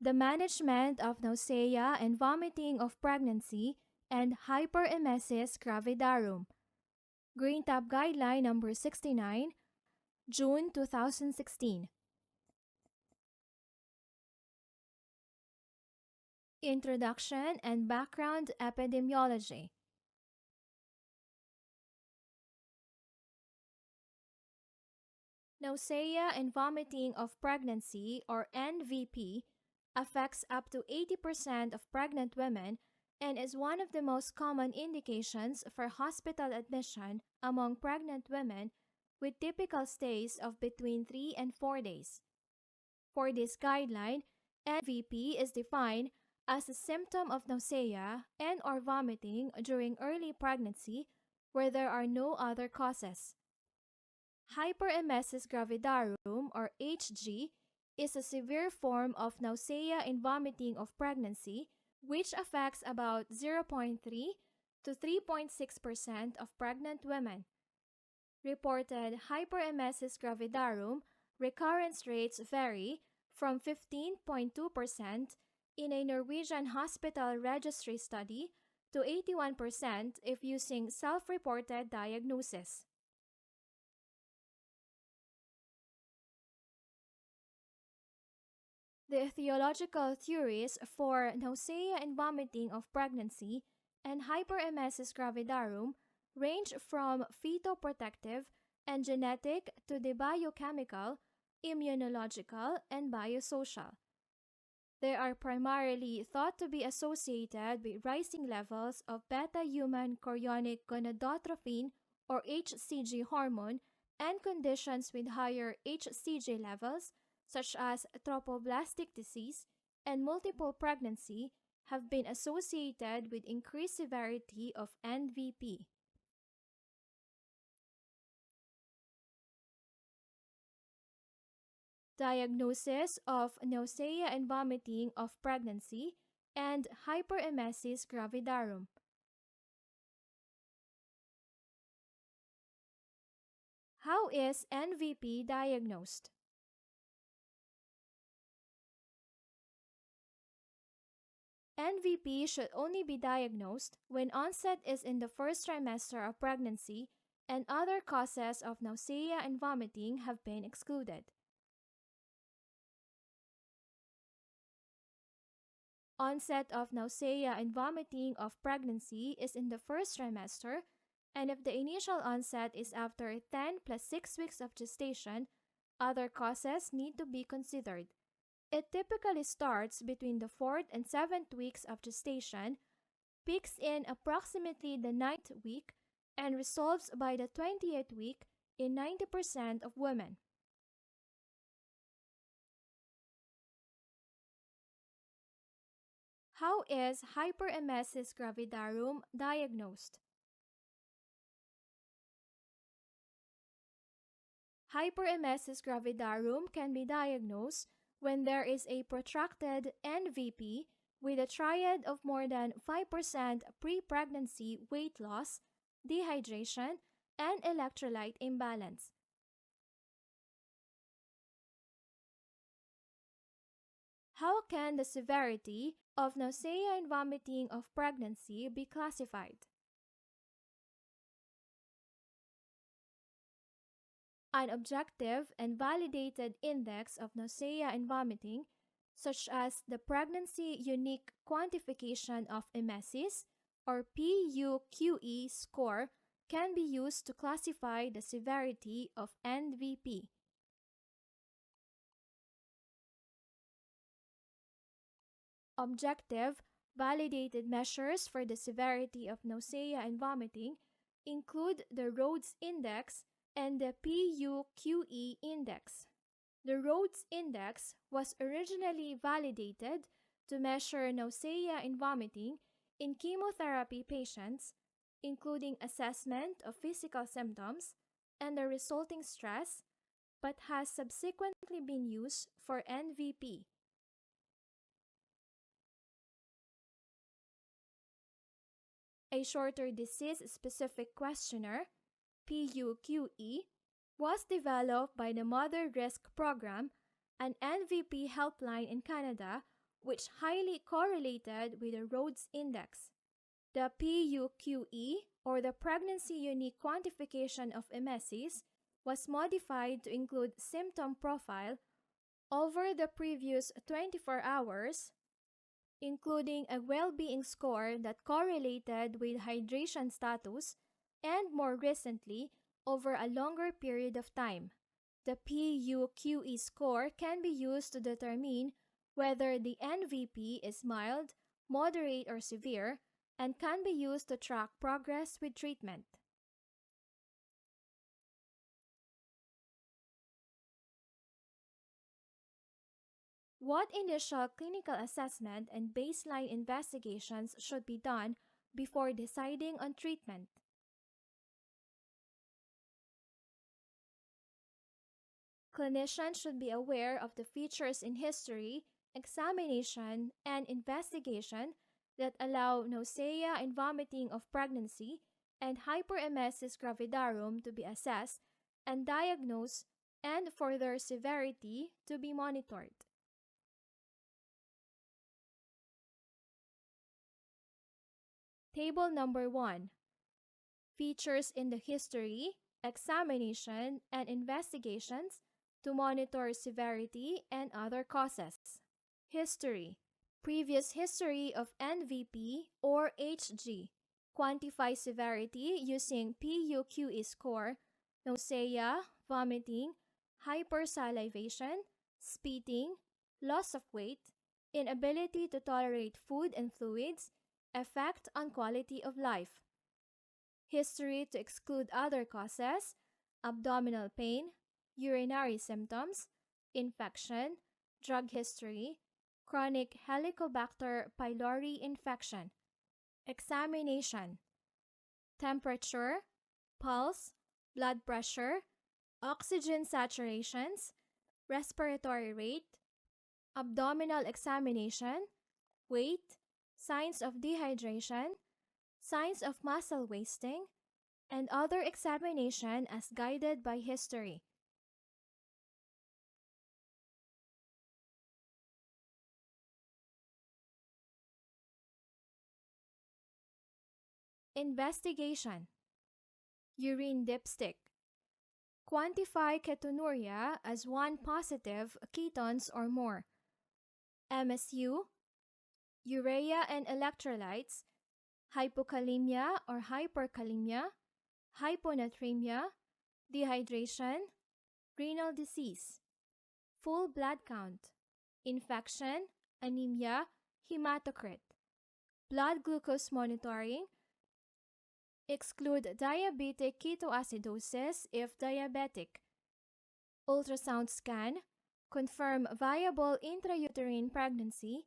The Management of Nausea and Vomiting of Pregnancy and Hyperemesis Gravidarum. Green Tab Guideline number 69, June 2016. Introduction and Background Epidemiology. Nausea and vomiting of pregnancy, or NVP, affects up to 80% of pregnant women and is one of the most common indications for hospital admission among pregnant women, with typical stays of between 3 and 4 days. For this guideline, NVP is defined as a symptom of nausea and/or vomiting during early pregnancy where there are no other causes. Hyperemesis gravidarum, or HG, is a severe form of nausea and vomiting of pregnancy which affects about 0.3 to 3.6% of pregnant women. Reported hyperemesis gravidarum recurrence rates vary from 15.2% in a Norwegian hospital registry study to 81% if using self-reported diagnosis. The etiological theories for nausea and vomiting of pregnancy and hyperemesis gravidarum range from fetoprotective and genetic to the biochemical, immunological, and biosocial. They are primarily thought to be associated with rising levels of beta-human chorionic gonadotrophin, or HCG hormone, and conditions with higher HCG levels such as trophoblastic disease and multiple pregnancy have been associated with increased severity of NVP. Diagnosis of nausea and vomiting of pregnancy and hyperemesis gravidarum. How is NVP diagnosed? NVP should only be diagnosed when onset is in the first trimester of pregnancy and other causes of nausea and vomiting have been excluded. Onset of nausea and vomiting of pregnancy is in the first trimester, and if the initial onset is after 10 plus 6 weeks of gestation, other causes need to be considered. It typically starts between the 4th and 7th weeks of gestation, peaks in approximately the 9th week, and resolves by the 20th week in 90% of women. How is hyperemesis gravidarum diagnosed? Hyperemesis gravidarum can be diagnosed when there is a protracted NVP with a triad of more than 5% pre-pregnancy weight loss, dehydration, and electrolyte imbalance. How can the severity of nausea and vomiting of pregnancy be classified? An objective and validated index of nausea and vomiting, such as the Pregnancy Unique Quantification of Emesis, or PUQE score, can be used to classify the severity of NVP. Objective, validated measures for the severity of nausea and vomiting include the Rhodes Index and the PUQE Index. The Rhodes Index was originally validated to measure nausea and vomiting in chemotherapy patients, including assessment of physical symptoms and the resulting stress, but has subsequently been used for NVP. A shorter disease-specific questionnaire, PUQE, was developed by the Mother Risk Program, an NVP helpline in Canada, which highly correlated with the Rhodes Index. The PUQE, or the Pregnancy Unique Quantification of Emesis, was modified to include symptom profile over the previous 24 hours, including a well-being score that correlated with hydration status, and more recently, over a longer period of time. The PUQE score can be used to determine whether the NVP is mild, moderate, or severe, and can be used to track progress with treatment. What initial clinical assessment and baseline investigations should be done before deciding on treatment? Clinicians should be aware of the features in history, examination, and investigation that allow nausea and vomiting of pregnancy and hyperemesis gravidarum to be assessed and diagnosed, and for their severity to be monitored. Table number 1. Features in the history, examination, and investigations to monitor severity and other causes. History. Previous history of NVP or HG. Quantify severity using PUQE score, nausea, vomiting, hypersalivation, spitting, loss of weight, inability to tolerate food and fluids, effect on quality of life. History to exclude other causes, abdominal pain, urinary symptoms, infection, drug history, chronic Helicobacter pylori infection. Examination. Temperature, pulse, blood pressure, oxygen saturations, respiratory rate, abdominal examination, weight, signs of dehydration, signs of muscle wasting, and other examination as guided by history. Investigation. Urine dipstick. Quantify ketonuria as 1 positive ketones or more. MSU, urea and electrolytes, hypokalemia or hyperkalemia, hyponatremia, dehydration, renal disease, full blood count, infection, anemia, hematocrit, blood glucose monitoring. Exclude diabetic ketoacidosis if diabetic. Ultrasound scan. Confirm viable intrauterine pregnancy.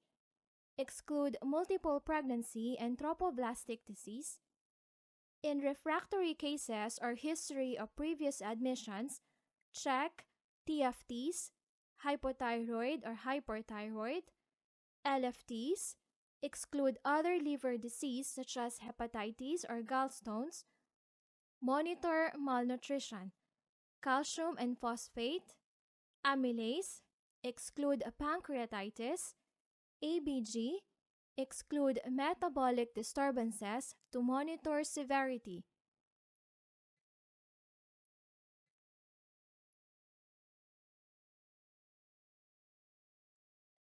Exclude multiple pregnancy and trophoblastic disease. In refractory cases or history of previous admissions, check TFTs, hypothyroid or hyperthyroid, LFTs. Exclude other liver disease such as hepatitis or gallstones. Monitor malnutrition, calcium and phosphate, amylase. Exclude pancreatitis, ABG. Exclude metabolic disturbances to monitor severity.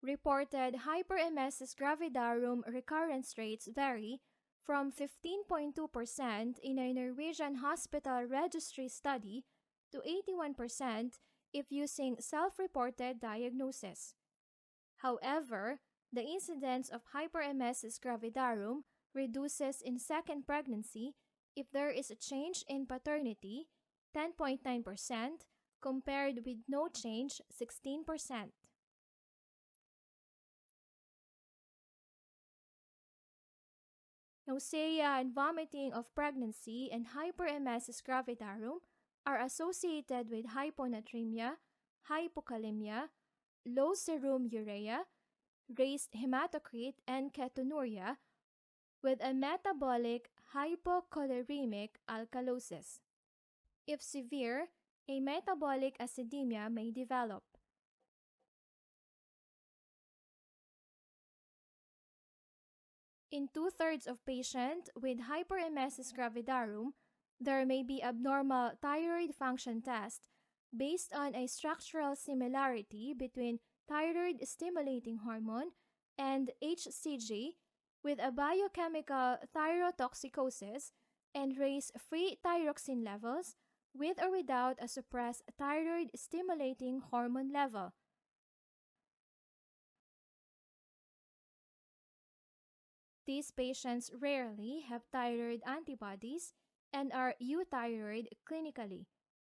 Reported hyperemesis gravidarum recurrence rates vary from 15.2% in a Norwegian hospital registry study to 81% if using self-reported diagnosis. However, the incidence of hyperemesis gravidarum reduces in second pregnancy if there is a change in paternity, 10.9%, compared with no change, 16%. Nausea and vomiting of pregnancy and hyperemesis gravidarum are associated with hyponatremia, hypokalemia, low serum urea, raised hematocrit, and ketonuria, with a metabolic hypocholeremic alkalosis. If severe, a metabolic acidemia may develop. In two-thirds of patients with hyperemesis gravidarum, there may be abnormal thyroid function test based on a structural similarity between thyroid stimulating hormone and HCG with a biochemical thyrotoxicosis and raised free thyroxine levels with or without a suppressed thyroid stimulating hormone level. These patients rarely have thyroid antibodies and are euthyroid clinically.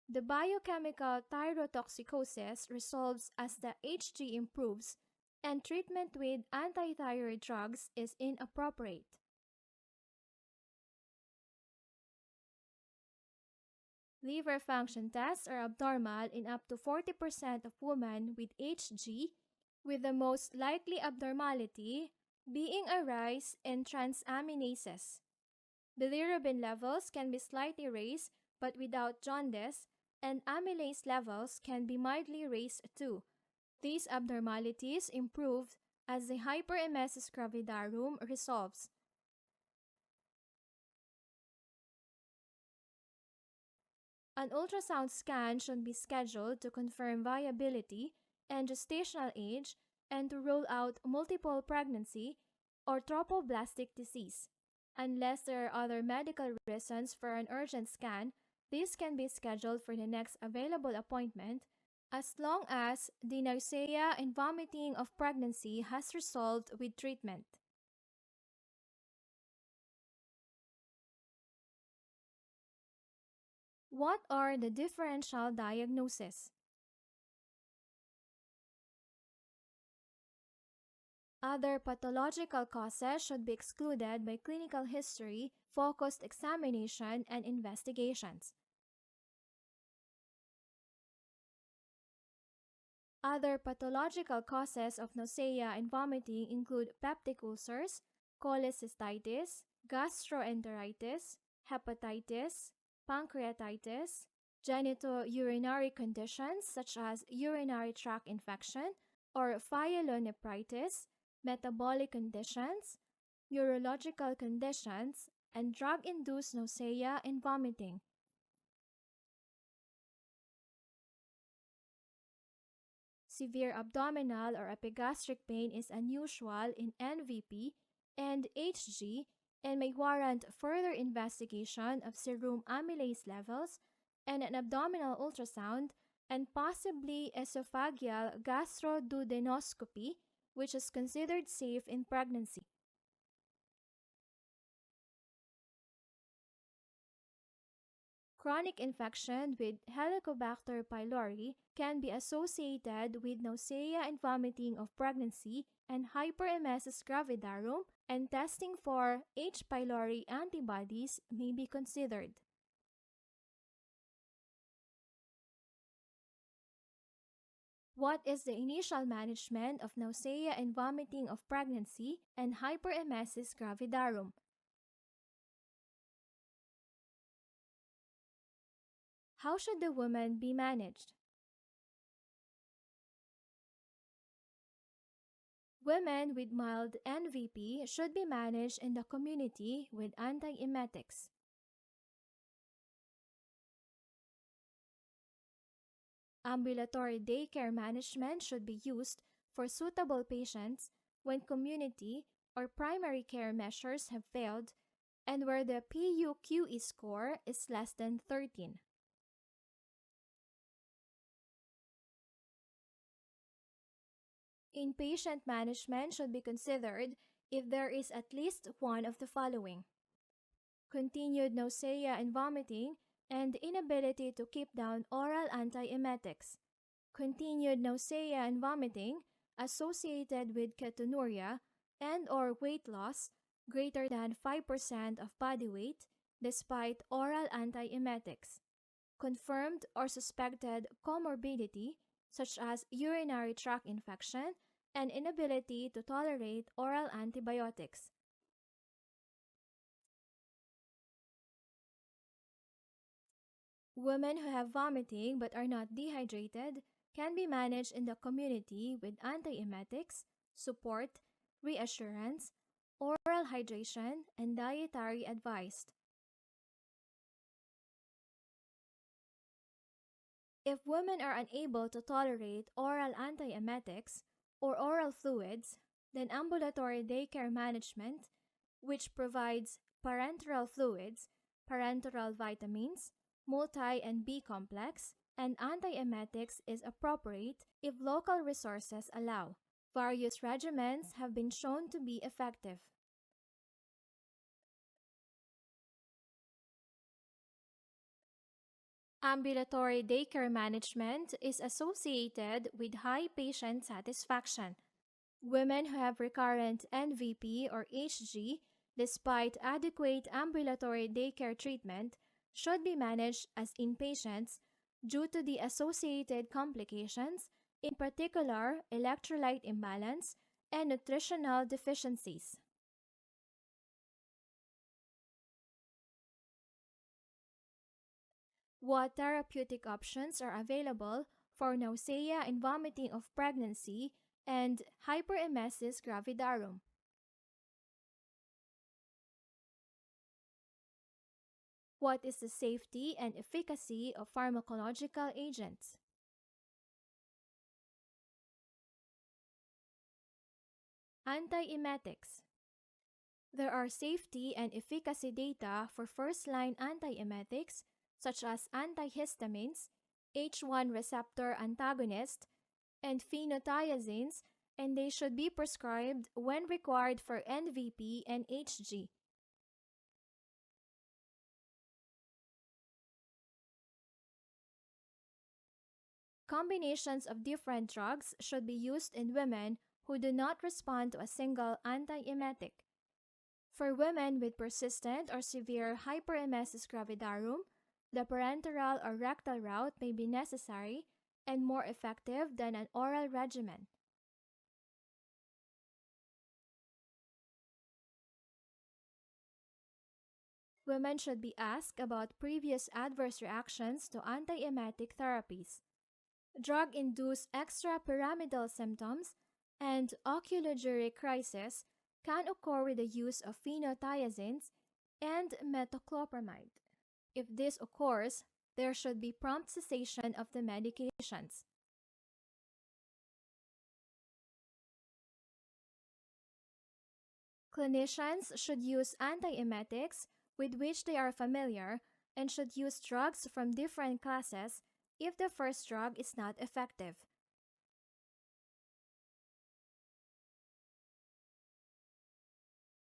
The biochemical thyrotoxicosis resolves as the Hg improves, and treatment with antithyroid drugs is inappropriate. Liver function tests are abnormal in up to 40% of women with Hg, with the most likely abnormality being a rise in transaminases. Bilirubin levels can be slightly raised but without jaundice, and amylase levels can be mildly raised too. These abnormalities improved as the hyperemesis gravidarum resolves. An ultrasound scan should be scheduled to confirm viability and gestational age and to rule out multiple pregnancy or trophoblastic disease. Unless there are other medical reasons for an urgent scan, this can be scheduled for the next available appointment as long as the nausea and vomiting of pregnancy has resolved with treatment. What are the differential diagnoses? Other pathological causes should be excluded by clinical history, focused examination, and investigations. Other pathological causes of nausea and vomiting include peptic ulcers, cholecystitis, gastroenteritis, hepatitis, pancreatitis, genitourinary conditions such as urinary tract infection or pyelonephritis, metabolic conditions, neurological conditions, and drug-induced nausea and vomiting. Severe abdominal or epigastric pain is unusual in NVP and HG and may warrant further investigation of serum amylase levels and an abdominal ultrasound and possibly esophageal gastroduodenoscopy, which is considered safe in pregnancy. Chronic infection with Helicobacter pylori can be associated with nausea and vomiting of pregnancy and hyperemesis gravidarum, and testing for H. pylori antibodies may be considered. What is the initial management of nausea and vomiting of pregnancy and hyperemesis gravidarum? How should the woman be managed? Women with mild NVP should be managed in the community with antiemetics. Ambulatory daycare management should be used for suitable patients when community or primary care measures have failed and where the PUQE score is less than 13. Inpatient management should be considered if there is at least one of the following: continued nausea and vomiting and inability to keep down oral antiemetics, continued nausea and vomiting associated with ketonuria and or weight loss greater than 5% of body weight despite oral antiemetics, confirmed or suspected comorbidity such as urinary tract infection and inability to tolerate oral antibiotics. Women who have vomiting but are not dehydrated can be managed in the community with antiemetics, support, reassurance, oral hydration, and dietary advice. If women are unable to tolerate oral antiemetics or oral fluids, then ambulatory daycare management, which provides parenteral fluids, parenteral vitamins, multi and B complex, and antiemetics is appropriate if local resources allow. Various regimens have been shown to be effective. Ambulatory daycare management is associated with high patient satisfaction. Women who have recurrent NVP or HG, despite adequate ambulatory daycare treatment, should be managed as inpatients due to the associated complications, in particular electrolyte imbalance and nutritional deficiencies. What therapeutic options are available for nausea and vomiting of pregnancy and hyperemesis gravidarum? What is the safety and efficacy of pharmacological agents? Antiemetics. There are safety and efficacy data for first-line antiemetics such as antihistamines, H1 receptor antagonists, and phenothiazines, and they should be prescribed when required for NVP and HG. Combinations of different drugs should be used in women who do not respond to a single antiemetic. For women with persistent or severe hyperemesis gravidarum, the parenteral or rectal route may be necessary and more effective than an oral regimen. Women should be asked about previous adverse reactions to antiemetic therapies. Drug-induced extrapyramidal symptoms and oculogeric crisis can occur with the use of phenothiazines and metoclopramide. If this occurs, there should be prompt cessation of the medications. Clinicians should use antiemetics with which they are familiar and should use drugs from different classes if the first drug is not effective.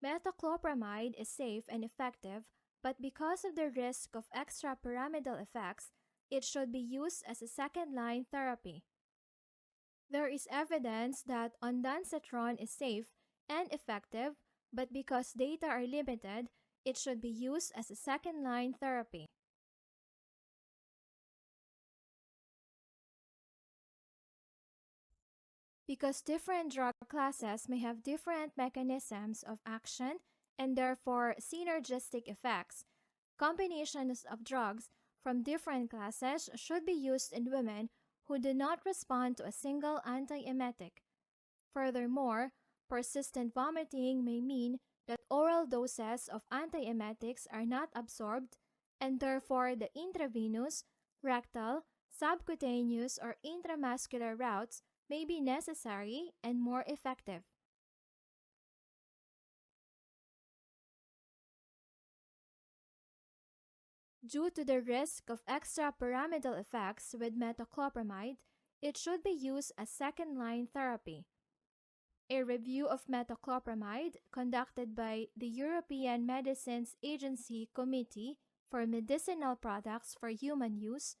Metoclopramide is safe and effective, but because of the risk of extrapyramidal effects, it should be used as a second-line therapy. There is evidence that ondansetron is safe and effective, but because data are limited, it should be used as a second-line therapy. Because different drug classes may have different mechanisms of action and therefore synergistic effects, combinations of drugs from different classes should be used in women who do not respond to a single antiemetic. Furthermore, persistent vomiting may mean that oral doses of antiemetics are not absorbed, and therefore the intravenous, rectal, subcutaneous, or intramuscular routes may be necessary and more effective. Due to the risk of extrapyramidal effects with metoclopramide, it should be used as second-line therapy. A review of metoclopramide conducted by the European Medicines Agency Committee for Medicinal Products for Human Use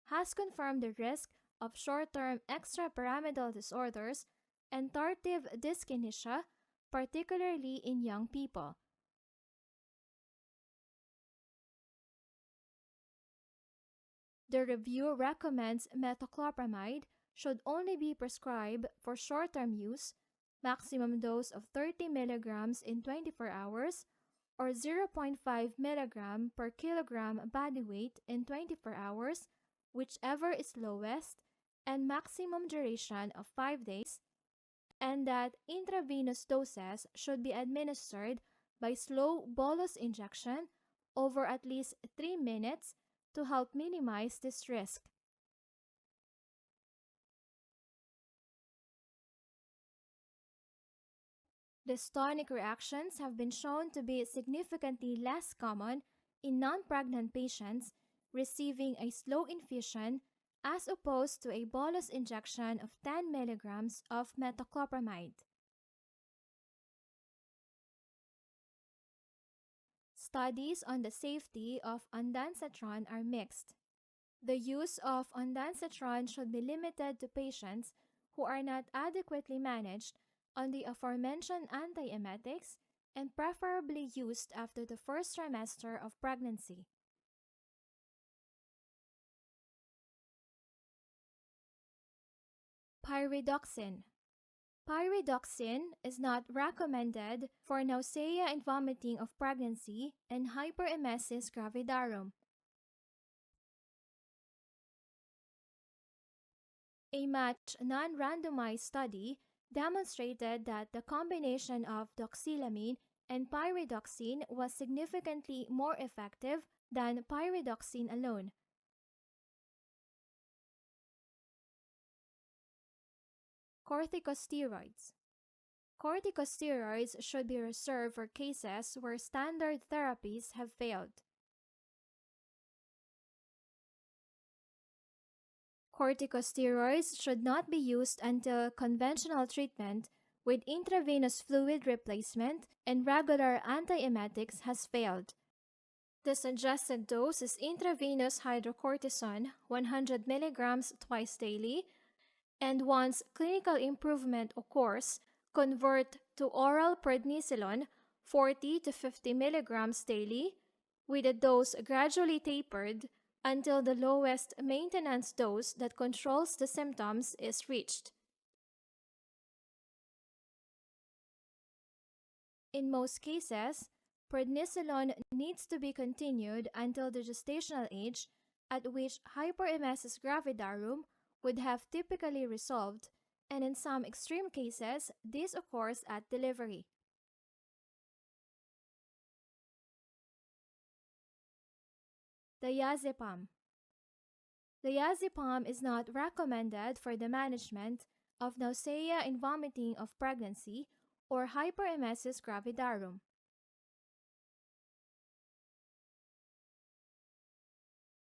has confirmed the risk of short-term extrapyramidal disorders and tardive dyskinesia, particularly in young people. The review recommends metoclopramide should only be prescribed for short-term use, maximum dose of 30 mg in 24 hours, or 0.5 mg per kilogram body weight in 24 hours, whichever is lowest, and maximum duration of 5 days, and that intravenous doses should be administered by slow bolus injection over at least 3 minutes to help minimize this risk. Dystonic reactions have been shown to be significantly less common in non-pregnant patients receiving a slow infusion as opposed to a bolus injection of 10 milligrams of metoclopramide. Studies on the safety of ondansetron are mixed. The use of ondansetron should be limited to patients who are not adequately managed on the aforementioned antiemetics and preferably used after the first trimester of pregnancy. Pyridoxine. Pyridoxine is not recommended for nausea and vomiting of pregnancy and hyperemesis gravidarum. A matched non-randomized study demonstrated that the combination of doxylamine and pyridoxine was significantly more effective than pyridoxine alone. Corticosteroids. Corticosteroids should be reserved for cases where standard therapies have failed. Corticosteroids should not be used until conventional treatment with intravenous fluid replacement and regular antiemetics has failed. The suggested dose is intravenous hydrocortisone 100 mg twice daily, and once clinical improvement occurs, convert to oral prednisolone 40 to 50 mg daily, with a dose gradually tapered until the lowest maintenance dose that controls the symptoms is reached. In most cases, prednisolone needs to be continued until the gestational age, at which hyperemesis gravidarum would have typically resolved, and in some extreme cases, this occurs at delivery. Diazepam. Diazepam is not recommended for the management of nausea and vomiting of pregnancy or hyperemesis gravidarum.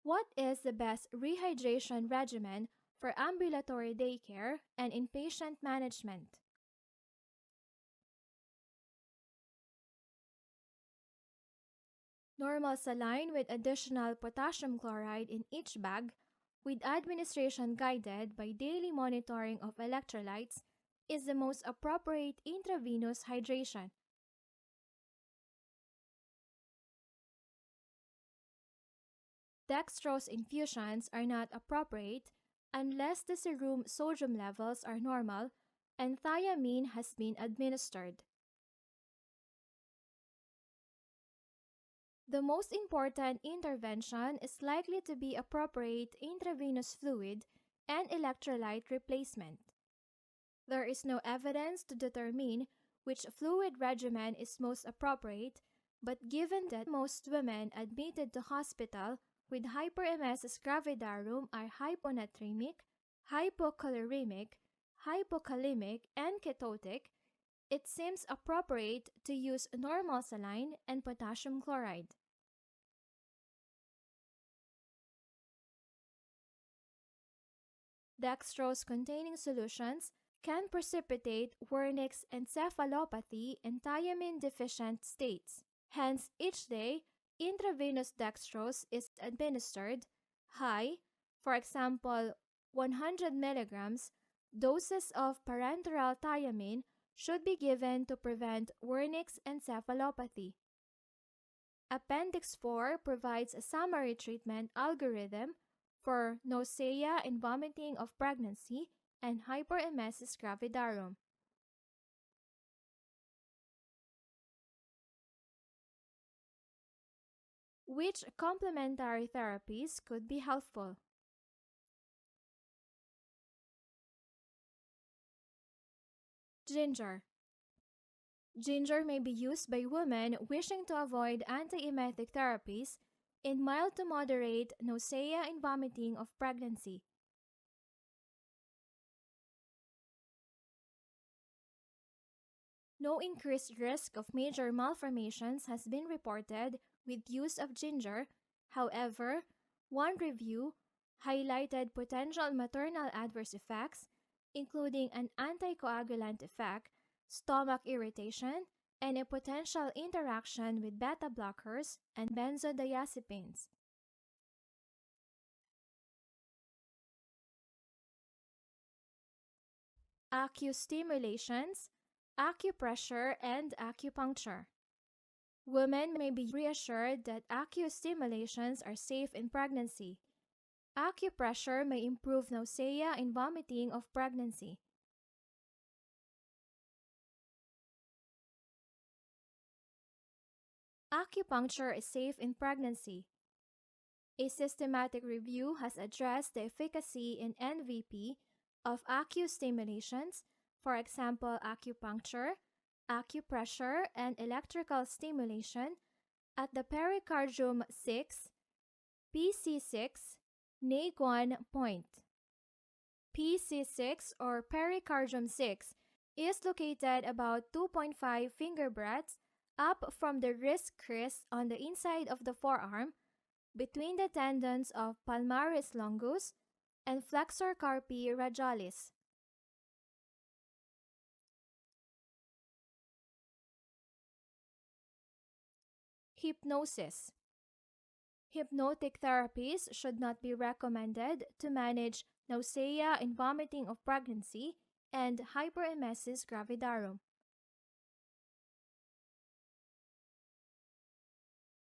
What is the best rehydration regimen for ambulatory daycare and inpatient management? Normal saline with additional potassium chloride in each bag, with administration guided by daily monitoring of electrolytes, is the most appropriate intravenous hydration. Dextrose infusions are not appropriate unless the serum sodium levels are normal and thiamine has been administered. The most important intervention is likely to be appropriate intravenous fluid and electrolyte replacement. There is no evidence to determine which fluid regimen is most appropriate, but given that most women admitted to hospital with hyperemesis gravidarum are hyponatremic, hypocaloremic, hypokalemic, and ketotic, it seems appropriate to use normal saline and potassium chloride. Dextrose-containing solutions can precipitate Wernicke's encephalopathy in thiamine-deficient states. Hence, each day, intravenous dextrose is administered high, for example, 100 milligrams, doses of parenteral thiamine should be given to prevent Wernicke's encephalopathy. Appendix 4 provides a summary treatment algorithm for nausea and vomiting of pregnancy and hyperemesis gravidarum. Which complementary therapies could be helpful? Ginger. Ginger may be used by women wishing to avoid antiemetic therapies in mild to moderate nausea and vomiting of pregnancy. No increased risk of major malformations has been reported with use of ginger. However, one review highlighted potential maternal adverse effects, including an anticoagulant effect, stomach irritation, and a potential interaction with beta blockers and benzodiazepines. Acustimulations, acupressure, and acupuncture. Women may be reassured that acustimulations are safe in pregnancy. Acupressure may improve nausea and vomiting of pregnancy. Acupuncture is safe in pregnancy. A systematic review has addressed the efficacy in NVP of acustimulations, for example, acupuncture, acupressure, and electrical stimulation at the pericardium 6, PC6, NAG1 point. PC6 or pericardium 6 is located about 2.5 finger breadths up from the wrist crease on the inside of the forearm, between the tendons of palmaris longus and flexor carpi radialis. Hypnosis. Hypnotic therapies should not be recommended to manage nausea and vomiting of pregnancy and hyperemesis gravidarum.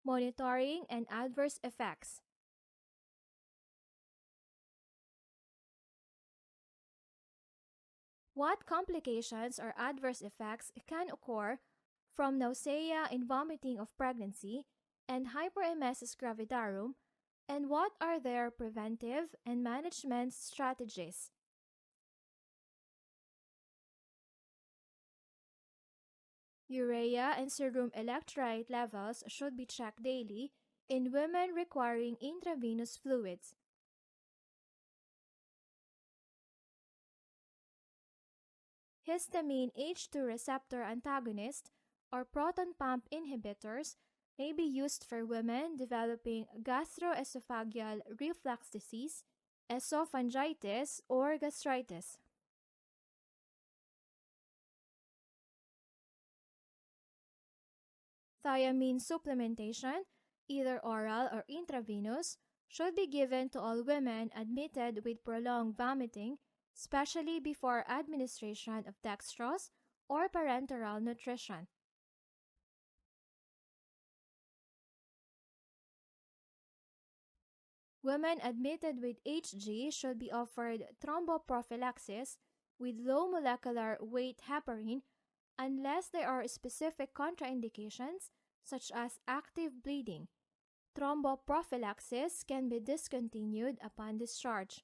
Monitoring and adverse effects. What complications or adverse effects can occur from nausea and vomiting of pregnancy and hyperemesis gravidarum, and what are their preventive and management strategies? Urea and serum electrolyte levels should be checked daily in women requiring intravenous fluids. Histamine H2 receptor antagonist or proton pump inhibitors may be used for women developing gastroesophageal reflux disease, esophagitis, or gastritis. Thiamine supplementation, either oral or intravenous, should be given to all women admitted with prolonged vomiting, especially before administration of dextrose or parenteral nutrition. Women admitted with HG should be offered thromboprophylaxis with low molecular weight heparin unless there are specific contraindications such as active bleeding. Thromboprophylaxis can be discontinued upon discharge.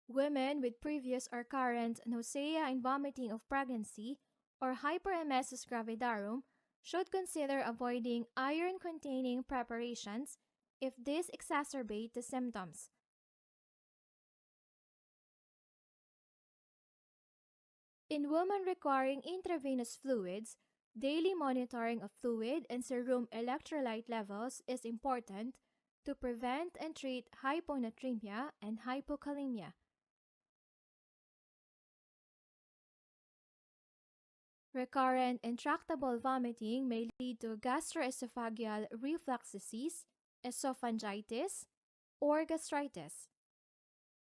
Women with previous or current nausea and vomiting of pregnancy or hyperemesis gravidarum should consider avoiding iron-containing preparations if these exacerbate the symptoms. In women requiring intravenous fluids, daily monitoring of fluid and serum electrolyte levels is important to prevent and treat hyponatremia and hypokalemia. Recurrent intractable vomiting may lead to gastroesophageal reflux disease, esophagitis, or gastritis.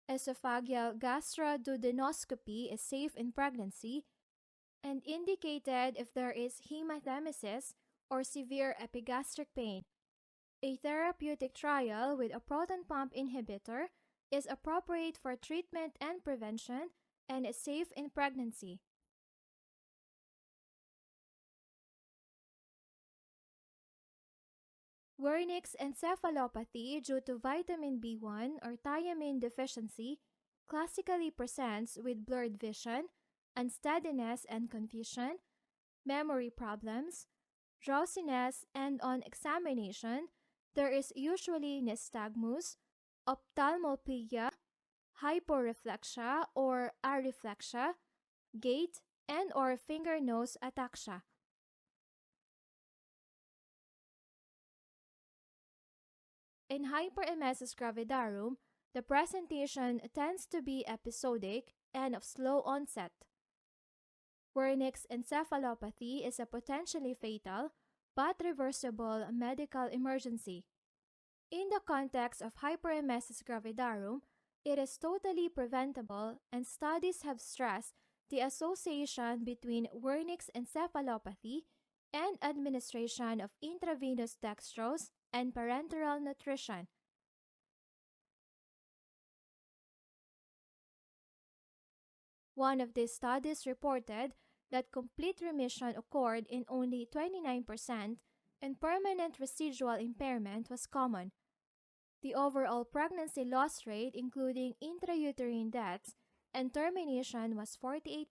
Esophageal gastroduodenoscopy is safe in pregnancy and indicated if there is hematemesis or severe epigastric pain. A therapeutic trial with a proton pump inhibitor is appropriate for treatment and prevention and is safe in pregnancy. Wernicke's encephalopathy due to vitamin B1 or thiamine deficiency classically presents with blurred vision, unsteadiness and confusion, memory problems, drowsiness, and on examination, there is usually nystagmus, ophthalmoplegia, hyporeflexia or areflexia, gait, and or finger-nose ataxia. In hyperemesis gravidarum, the presentation tends to be episodic and of slow onset. Wernicke's encephalopathy is a potentially fatal but reversible medical emergency. In the context of hyperemesis gravidarum, it is totally preventable, and studies have stressed the association between Wernicke's encephalopathy and administration of intravenous dextrose and parenteral nutrition. One of these studies reported that complete remission occurred in only 29% and permanent residual impairment was common. The overall pregnancy loss rate, including intrauterine deaths and termination, was 48%.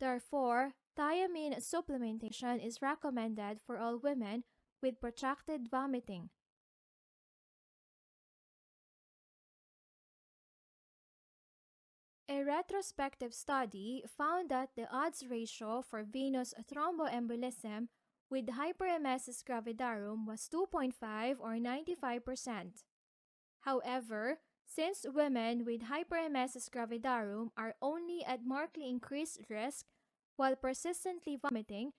Therefore, thiamine supplementation is recommended for all women with protracted vomiting. A retrospective study found that the odds ratio for venous thromboembolism with hyperemesis gravidarum was 2.5 or 95%. However, since women with hyperemesis gravidarum are only at markedly increased risk while persistently vomiting,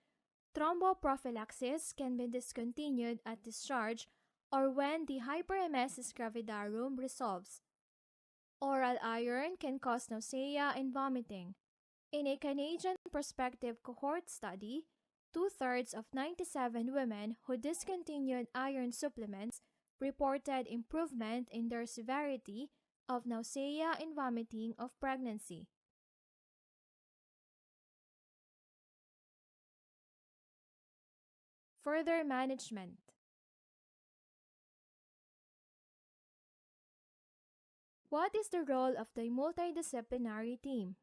thromboprophylaxis can be discontinued at discharge or when the hyperemesis gravidarum resolves. Oral iron can cause nausea and vomiting. In a Canadian prospective cohort study, 2/3 of 97 women who discontinued iron supplements reported improvement in their severity of nausea and vomiting of pregnancy. Further management. What is the role of the multidisciplinary team?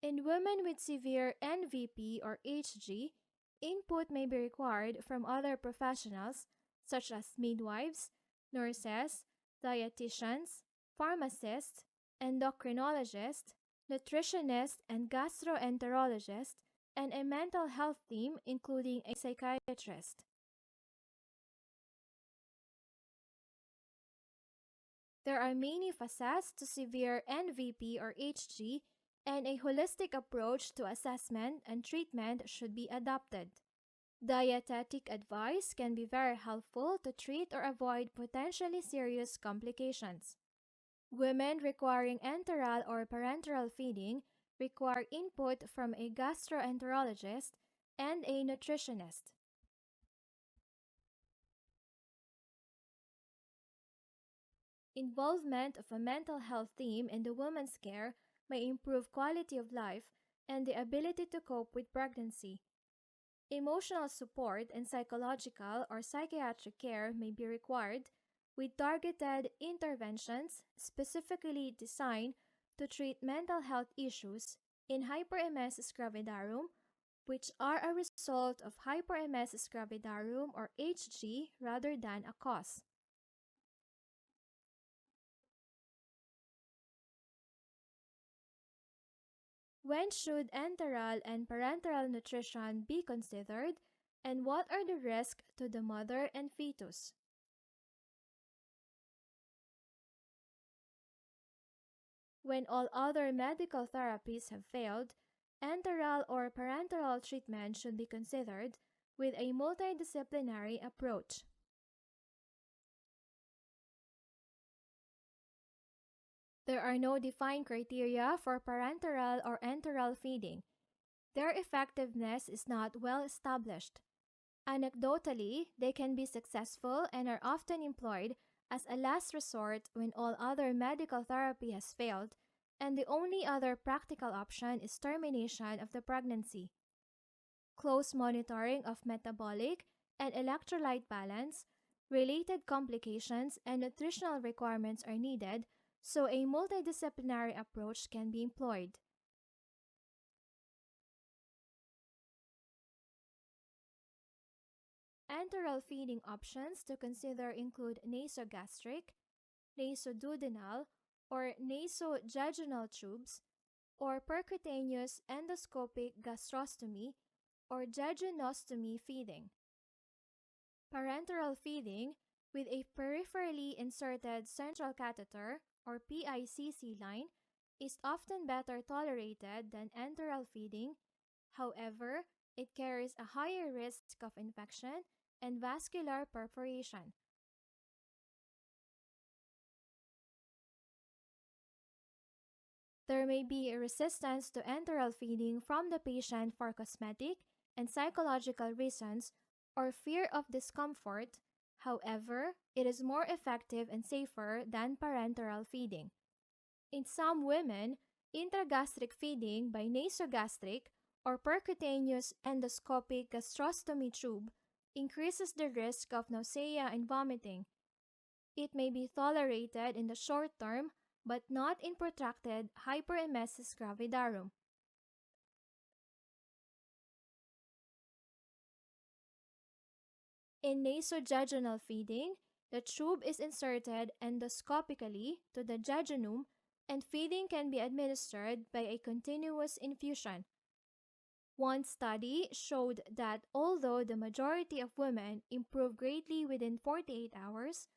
In women with severe NVP or HG, input may be required from other professionals such as midwives, nurses, dietitians, pharmacists, endocrinologists, nutritionists, and gastroenterologists, and a mental health team including a psychiatrist. There are many facets to severe NVP or HG, and a holistic approach to assessment and treatment should be adopted. Dietetic advice can be very helpful to treat or avoid potentially serious complications. Women requiring enteral or parenteral feeding require input from a gastroenterologist and a nutritionist. Involvement of a mental health team in the woman's care may improve quality of life and the ability to cope with pregnancy. Emotional support and psychological or psychiatric care may be required, with targeted interventions specifically designed to treat mental health issues in hyperemesis gravidarum, which are a result of hyperemesis gravidarum or HG rather than a cause. When should enteral and parenteral nutrition be considered, and what are the risks to the mother and fetus? When all other medical therapies have failed, enteral or parenteral treatment should be considered with a multidisciplinary approach. There are no defined criteria for parenteral or enteral feeding. Their effectiveness is not well established. Anecdotally, they can be successful and are often employed as a last resort when all other medical therapy has failed, and the only other practical option is termination of the pregnancy. Close monitoring of metabolic and electrolyte balance, related complications, and nutritional requirements are needed, so a multidisciplinary approach can be employed. Enteral feeding options to consider include nasogastric, nasoduodenal, or nasojejunal tubes, or percutaneous endoscopic gastrostomy or jejunostomy feeding. Parenteral feeding with a peripherally inserted central catheter or PICC line is often better tolerated than enteral feeding. However, it carries a higher risk of infection and vascular perforation. There may be a resistance to enteral feeding from the patient for cosmetic and psychological reasons or fear of discomfort. However, it is more effective and safer than parenteral feeding. In some women, intragastric feeding by nasogastric or percutaneous endoscopic gastrostomy tube increases the risk of nausea and vomiting. It may be tolerated in the short term but not in protracted hyperemesis gravidarum. In nasojejunal feeding, the tube is inserted endoscopically to the jejunum and feeding can be administered by a continuous infusion. One study showed that although the majority of women improve greatly within 48 hours,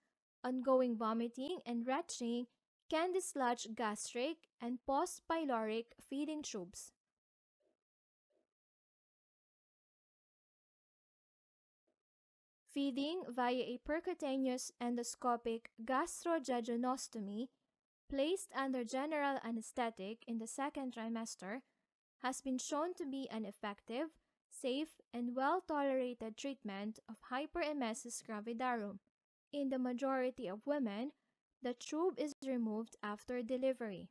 ongoing vomiting and retching can dislodge gastric and post-pyloric feeding tubes. Feeding via a percutaneous endoscopic gastrojejunostomy placed under general anesthetic in the second trimester has been shown to be an effective, safe, and well-tolerated treatment of hyperemesis gravidarum. In the majority of women, the tube is removed after delivery.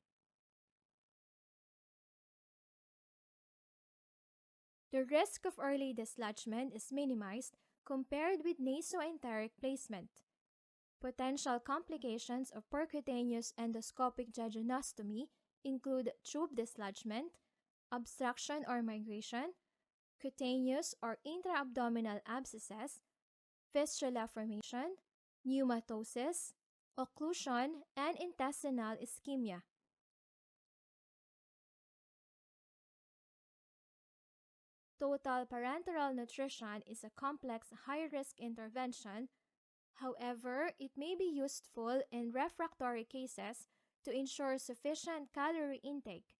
The risk of early dislodgement is minimized compared with nasoenteric placement. Potential complications of percutaneous endoscopic jejunostomy include tube dislodgement, obstruction or migration, cutaneous or intra-abdominal abscesses, fistula formation, pneumatosis, occlusion, and intestinal ischemia. Total parenteral nutrition is a complex high-risk intervention. However, it may be useful in refractory cases to ensure sufficient calorie intake.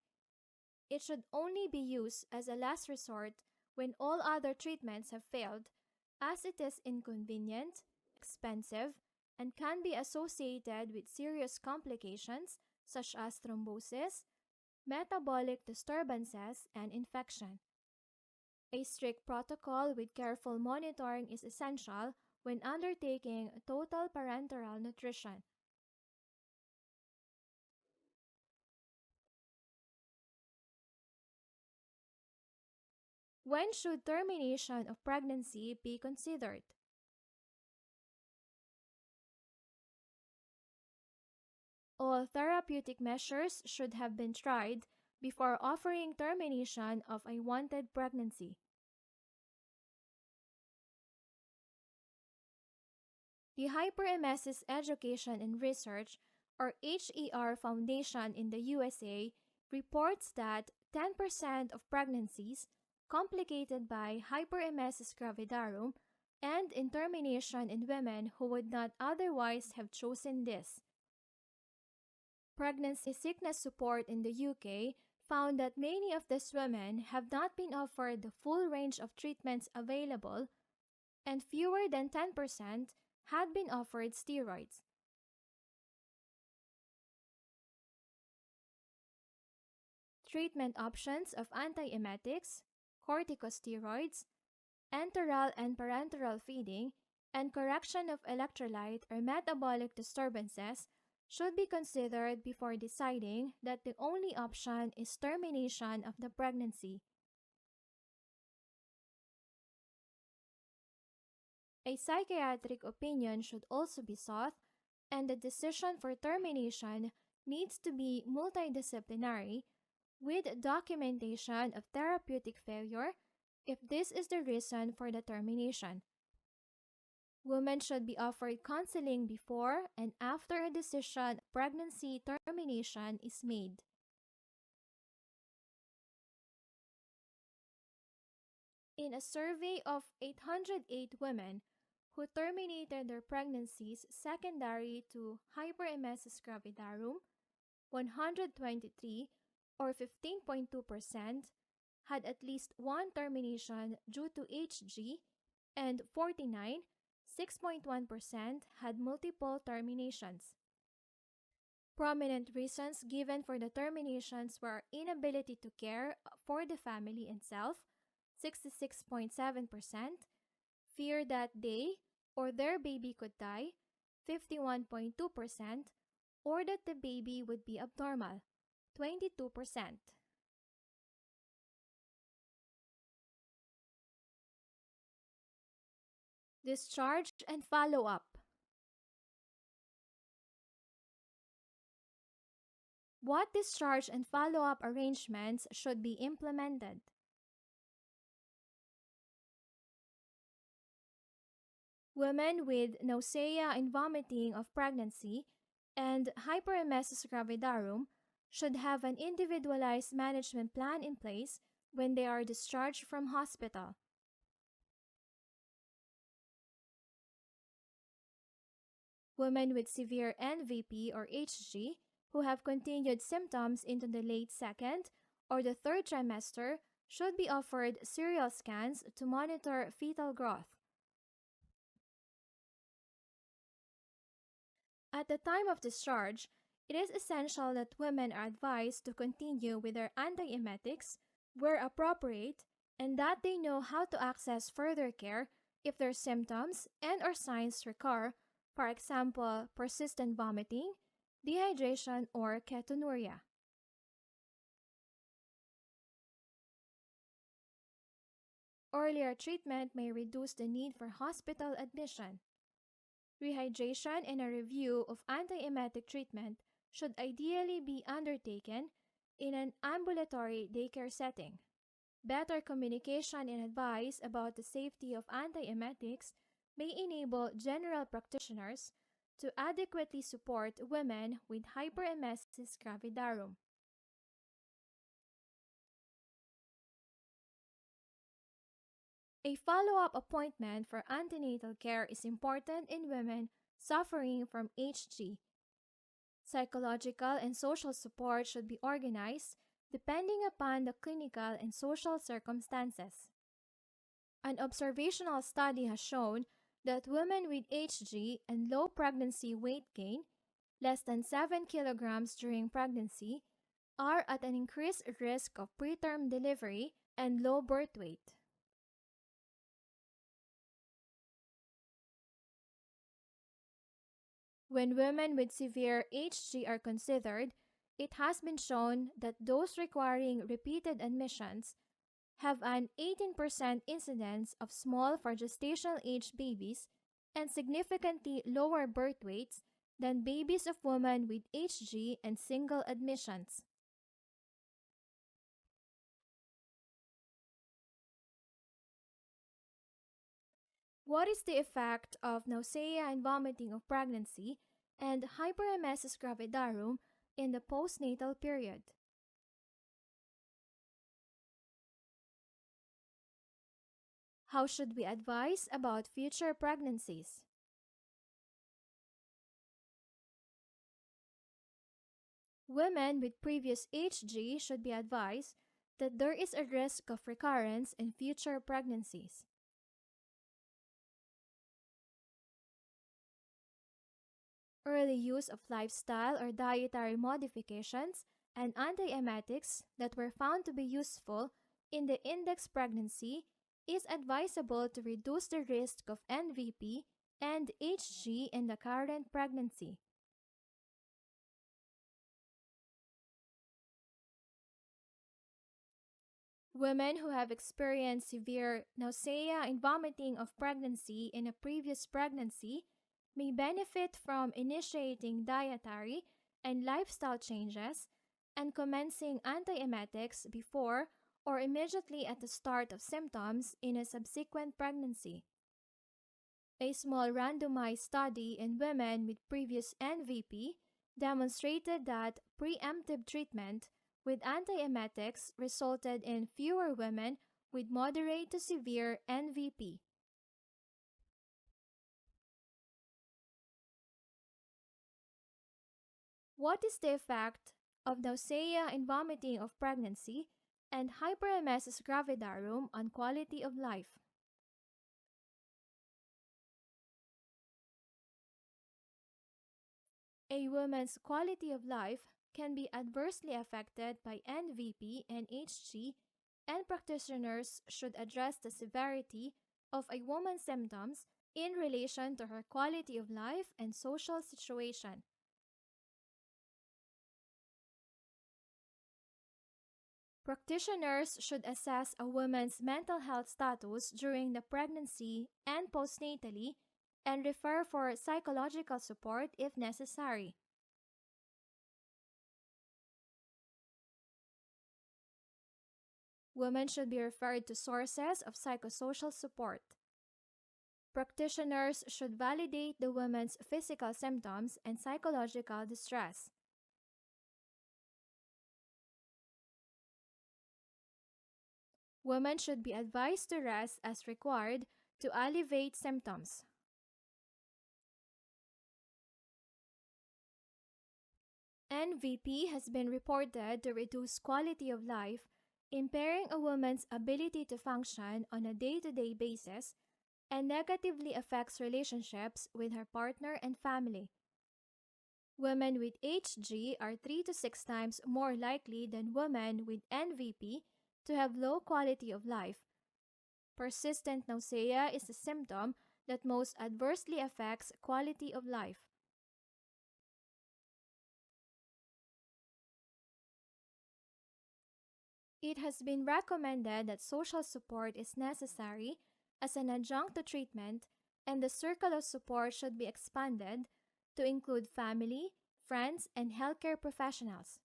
It should only be used as a last resort when all other treatments have failed, as it is inconvenient, expensive, and can be associated with serious complications such as thrombosis, metabolic disturbances, and infection. A strict protocol with careful monitoring is essential when undertaking total parenteral nutrition. When should termination of pregnancy be considered? All therapeutic measures should have been tried before offering termination of a wanted pregnancy. The Hyperemesis Education and Research, or HER Foundation in the USA, reports that 10% of pregnancies complicated by hyperemesis gravidarum end in termination in women who would not otherwise have chosen this. Pregnancy sickness support in the UK found that many of these women have not been offered the full range of treatments available, and fewer than 10% had been offered steroids. Treatment options of antiemetics, corticosteroids, enteral and parenteral feeding, and correction of electrolyte or metabolic disturbances should be considered before deciding that the only option is termination of the pregnancy. A psychiatric opinion should also be sought, and the decision for termination needs to be multidisciplinary with documentation of therapeutic failure if this is the reason for the termination. Women should be offered counseling before and after a decision pregnancy termination is made. In a survey of 808 women who terminated their pregnancies secondary to hyperemesis gravidarum, 123, or 15.2%, had at least one termination due to HG, and 49, 6.1%, had multiple terminations. Prominent reasons given for the terminations were inability to care for the family and self, 66.7%, fear that they or their baby could die, 51.2%, or that the baby would be abnormal, 22%. Discharge and follow-up. What discharge and follow-up arrangements should be implemented? Women with nausea and vomiting of pregnancy and hyperemesis gravidarum should have an individualized management plan in place when they are discharged from hospital. Women with severe NVP or HG who have continued symptoms into the late second or the third trimester should be offered serial scans to monitor fetal growth. At the time of discharge, it is essential that women are advised to continue with their antiemetics where appropriate and that they know how to access further care if their symptoms and/or signs recur, for example, persistent vomiting, dehydration, or ketonuria. Earlier treatment may reduce the need for hospital admission. Rehydration and a review of antiemetic treatment should ideally be undertaken in an ambulatory daycare setting. Better communication and advice about the safety of antiemetics may enable general practitioners to adequately support women with hyperemesis gravidarum. A follow-up appointment for antenatal care is important in women suffering from HG. Psychological and social support should be organized depending upon the clinical and social circumstances. An observational study has shown that women with HG and low pregnancy weight gain, less than 7 kilograms during pregnancy, are at an increased risk of preterm delivery and low birth weight. When women with severe HG are considered, it has been shown that those requiring repeated admissions have an 18% incidence of small for gestational age babies and significantly lower birth weights than babies of women with HG and single admissions. What is the effect of nausea and vomiting of pregnancy and hyperemesis gravidarum in the postnatal period? How should we advise about future pregnancies? Women with previous HG should be advised that there is a risk of recurrence in future pregnancies. Early use of lifestyle or dietary modifications and antiemetics that were found to be useful in the index pregnancy is advisable to reduce the risk of NVP and HG in the current pregnancy. Women who have experienced severe nausea and vomiting of pregnancy in a previous pregnancy may benefit from initiating dietary and lifestyle changes and commencing antiemetics before or immediately at the start of symptoms in a subsequent pregnancy. A small randomized study in women with previous NVP demonstrated that preemptive treatment with antiemetics resulted in fewer women with moderate to severe NVP. What is the effect of nausea and vomiting of pregnancy and hyperemesis gravidarum on quality of life? A woman's quality of life can be adversely affected by NVP and HG, and practitioners should address the severity of a woman's symptoms in relation to her quality of life and social situation. Practitioners should assess a woman's mental health status during the pregnancy and postnatally and refer for psychological support if necessary. Women should be referred to sources of psychosocial support. Practitioners should validate the woman's physical symptoms and psychological distress. Women should be advised to rest as required to alleviate symptoms. NVP has been reported to reduce quality of life, impairing a woman's ability to function on a day-to-day basis and negatively affects relationships with her partner and family. Women with HG are 3 to 6 times more likely than women with NVP to have low quality of life. Persistent nausea is a symptom that most adversely affects quality of life. It has been recommended that social support is necessary as an adjunct to treatment, and the circle of support should be expanded to include family, friends, and healthcare professionals.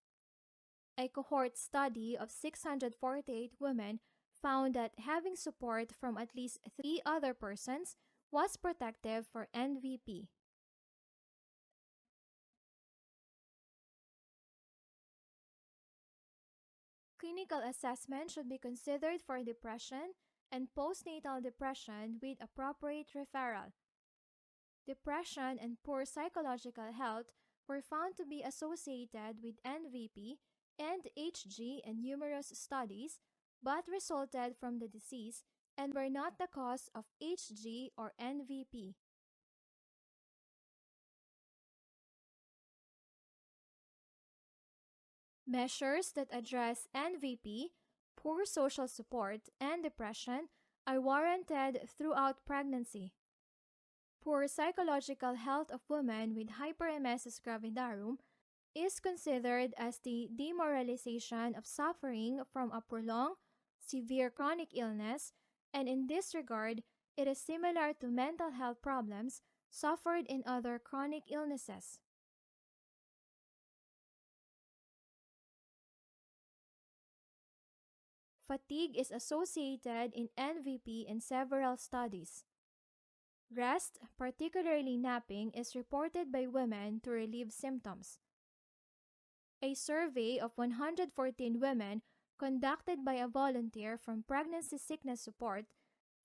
A cohort study of 648 women found that having support from at least 3 other persons was protective for NVP. Clinical assessment should be considered for depression and postnatal depression with appropriate referral. Depression and poor psychological health were found to be associated with NVP and HG in numerous studies, but resulted from the disease and were not the cause of HG or NVP. Measures that address NVP, poor social support, and depression are warranted throughout pregnancy. Poor psychological health of women with hyperemesis gravidarum is considered as the demoralization of suffering from a prolonged, severe chronic illness, and in this regard, it is similar to mental health problems suffered in other chronic illnesses. Fatigue is associated in NVP in several studies. Rest, particularly napping, is reported by women to relieve symptoms. A survey of 114 women conducted by a volunteer from Pregnancy Sickness Support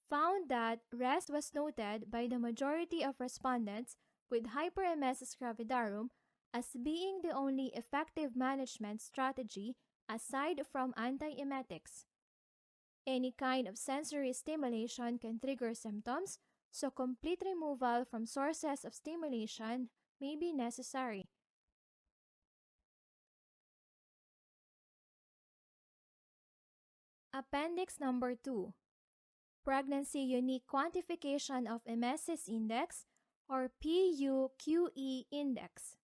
found that rest was noted by the majority of respondents with hyperemesis gravidarum as being the only effective management strategy aside from antiemetics. Any kind of sensory stimulation can trigger symptoms, so complete removal from sources of stimulation may be necessary. Appendix number 2. Pregnancy Unique Quantification of Emesis Index or PUQE Index.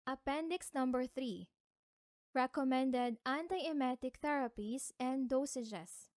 Appendix number 3. Recommended antiemetic therapies and dosages.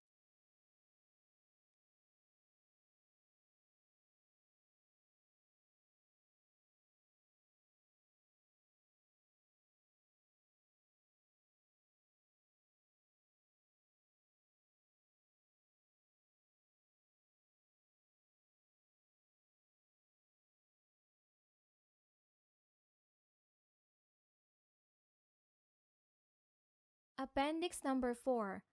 Appendix number 4.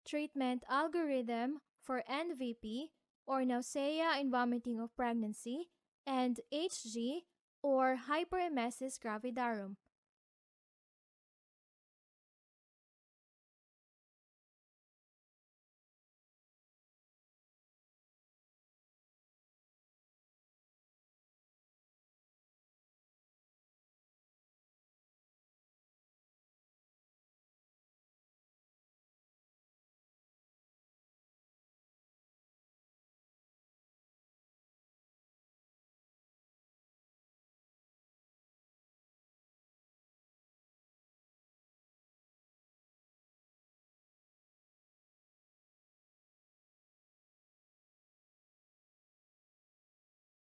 Treatment algorithm for NVP or nausea and vomiting of pregnancy and HG or hyperemesis gravidarum.